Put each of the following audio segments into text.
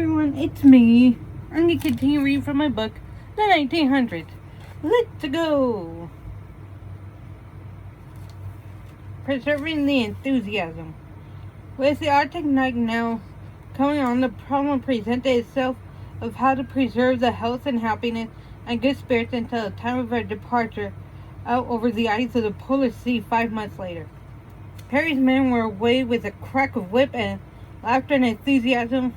everyone, it's me. I'm going to continue reading from my book, The 1900s. Let's go! Preserving the enthusiasm. With the Arctic night now coming on, the problem presented itself of how to preserve the health and happiness and good spirits until the time of our departure out over the ice of the Polar Sea 5 months later. Perry's men were away with a crack of whip and laughter and enthusiasm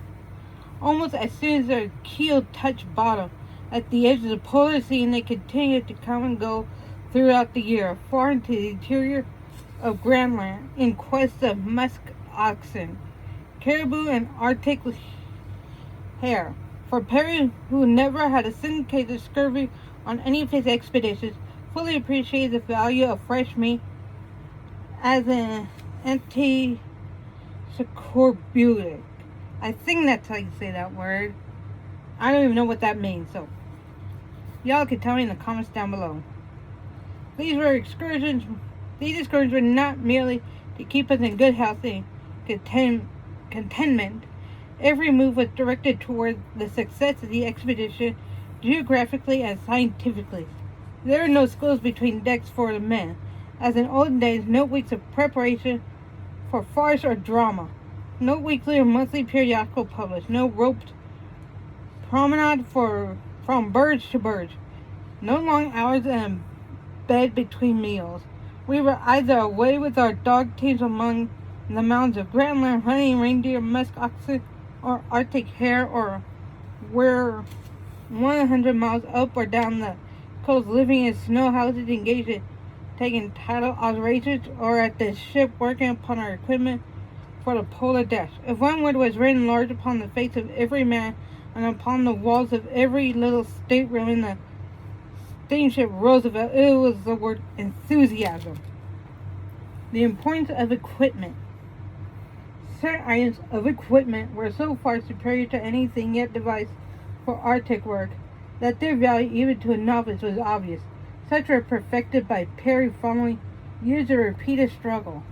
almost as soon as their keel touched bottom at the edge of the Polar Sea, and they continued to come and go throughout the year, far into the interior of Greenland in quest of musk oxen, caribou, and Arctic hare. For Perry, who never had a single case of scurvy on any of his expeditions, fully appreciated the value of fresh meat as an anti-scorbutic. I think that's how you say that word. I don't even know what that means, so y'all can tell me in the comments down below. These excursions were not merely to keep us in good health and contentment. Every move was directed toward the success of the expedition, geographically and scientifically. There were no schools between decks for the men, as in olden days, no weeks of preparation for farce or drama, no weekly or monthly periodical published, no roped promenade from birds to birds, no long hours in bed between meals. We were either away with our dog teams among the mountains of Greenland, hunting reindeer, musk oxen, or Arctic hare, or we're 100 miles up or down the coast living in snow houses, engaged in taking tidal observations, or at the ship working upon our equipment for the polar dash. If one word was written large upon the face of every man and upon the walls of every little stateroom in the steamship Roosevelt, it was the word enthusiasm. The importance of equipment. Certain items of equipment were so far superior to anything yet devised for Arctic work that their value even to a novice was obvious. Such were perfected by Perry following years of repeated struggle.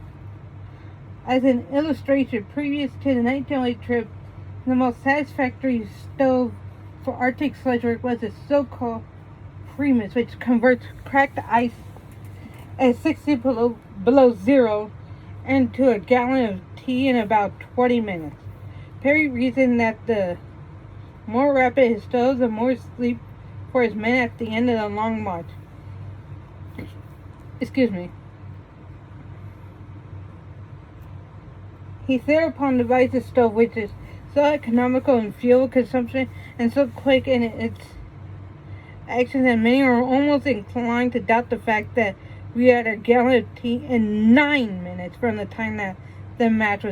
As an illustration, previous to the 1908 trip, the most satisfactory stove for Arctic sledge work was the so-called Primus, which converts cracked ice at 60 below zero into a gallon of tea in about 20 minutes. Perry reasoned that the more rapid his stove, the more sleep for his men at the end of the long march. Excuse me. He thereupon devised a stove which is so economical in fuel consumption and so quick in its action that many are almost inclined to doubt the fact that we had a gallon of tea in 9 minutes from the time that the match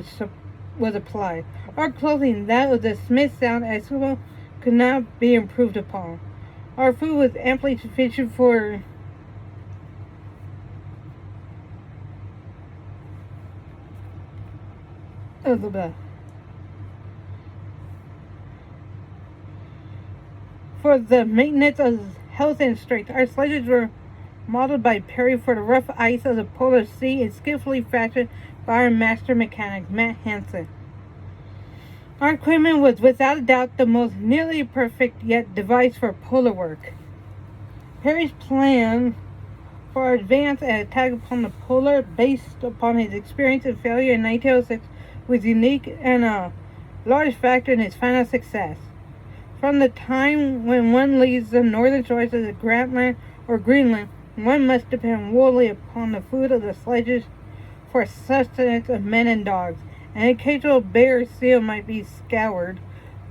was applied. Our clothing, that of the Smithtown Eskimo, could not be improved upon. Our food was amply sufficient for the maintenance of health and strength. Our sledges were modeled by Perry for the rough ice of the Polar Sea and skillfully fashioned by our master mechanic, Matt Hansen. Our equipment was without a doubt the most nearly perfect yet devised for polar work. Perry's plan for our advance and attack upon the polar, based upon his experience and failure in 1906, was unique and a large factor in his final success. From the time when one leaves the northern shores of the Greenland or Greenland, one must depend wholly upon the food of the sledges for sustenance of men and dogs. An occasional bear or seal might be scoured,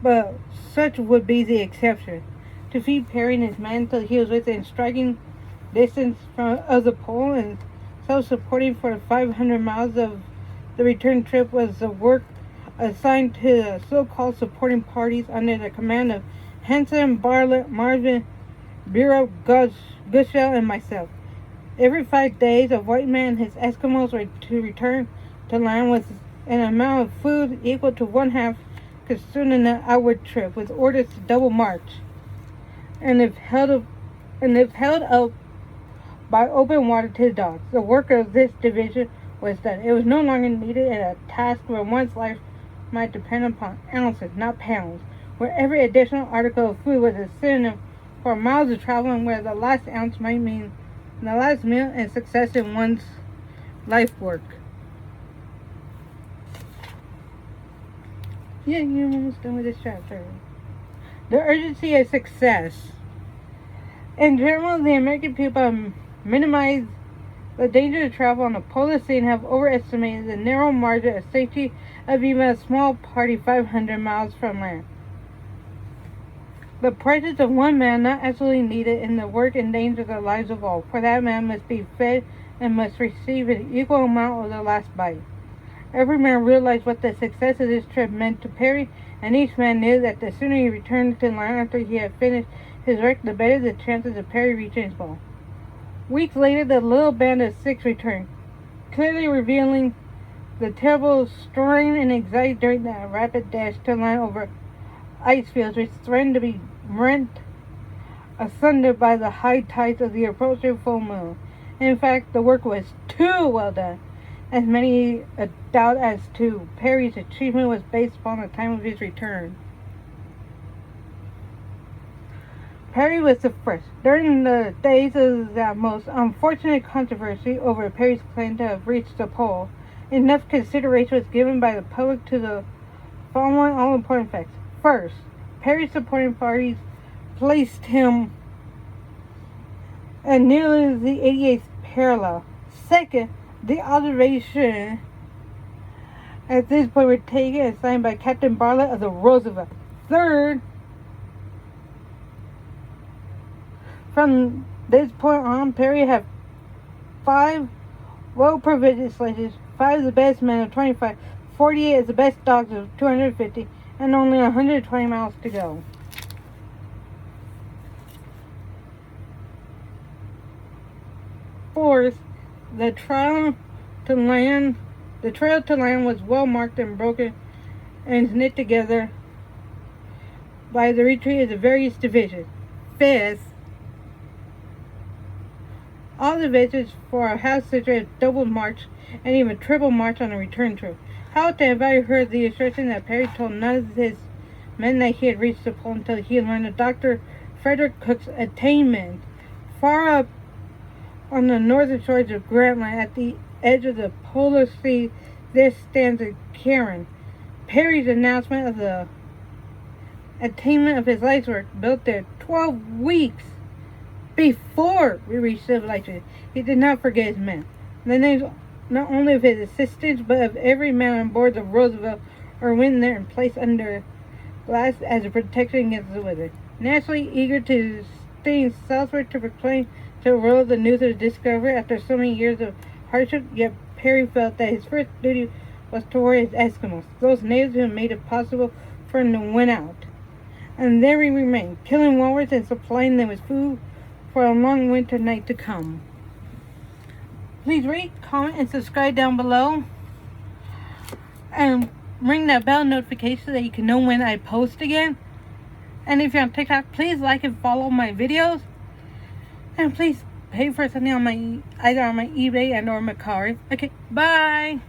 but such would be the exception. To feed Perry and his men till he was within striking distance of the pole and self-supporting for the 500 miles of the return trip was the work assigned to the so-called supporting parties under the command of Hansen, Bartlett, Marvin, Bureau, Gushel, and myself. Every 5 days, a white man and his Eskimos were to return to land with an amount of food equal to one-half consumed in the outward trip, with orders to double march. And if held up by open water to the dogs, the work of this division was done. It was no longer needed in a task where one's life might depend upon ounces, not pounds, where every additional article of food was a synonym for miles of travel, and where the last ounce might mean the last meal and success in one's life work. Yeah, you're almost done with this chapter. The urgency of success. In general, the American people minimize the danger of travel on the polar sea and have overestimated the narrow margin of safety of even a small party 500 miles from land. The presence of one man not absolutely needed in the work endangers the lives of all, for that man must be fed and must receive an equal amount of the last bite. Every man realized what the success of this trip meant to Perry, and each man knew that the sooner he returned to land after he had finished his work, the better the chances of Perry reaching his goal. Weeks later, the little band of 6 returned, clearly revealing the terrible strain and anxiety during that rapid dash to land over ice fields which threatened to be rent asunder by the high tides of the approaching full moon. In fact, the work was too well done, as many doubt as to Perry's achievement was based upon the time of his return. Perry was the first. During the days of that most unfortunate controversy over Perry's claim to have reached the pole, enough consideration was given by the public to the following all-important facts. First, Perry's supporting parties placed him at nearly the 88th parallel. Second, the observation at this point were taken and signed by Captain Bartlett of the Roosevelt. Third, from this point on, Perry had 5 well-provisioned sledges, 5 of the best men of 25, 48 as the best dogs of 250, and only 120 miles to go. Fourth, the trail to land was well marked and broken and knit together by the retreat of the various divisions. Fifth, all divisions for a half century have double march and even triple march on a return trip. How to have I heard the assertion that Perry told none of his men that he had reached the pole until he had learned of Dr. Frederick Cook's attainment. Far up on the northern shores of Greenland, at the edge of the polar sea, there stands a cairn. Perry's announcement of the attainment of his life's work, built there 12 weeks before we reached civilization. He did not forget his men. The names not only of his assistants, but of every man on board the Roosevelt are written there and placed under glass as a protection against the weather. Naturally eager to stay southward to proclaim to the world the news of the discovery after so many years of hardship, yet Perry felt that his first duty was toward his Eskimos, those natives who made it possible for him to win out. And there he remained, killing walrus and supplying them with food for a long winter night to come. Please rate, comment, and subscribe down below. And ring that bell notification so that you can know when I post again. And if you're on TikTok, please like and follow my videos. And please pay for something on my either on my eBay and or Mercari. Okay, bye.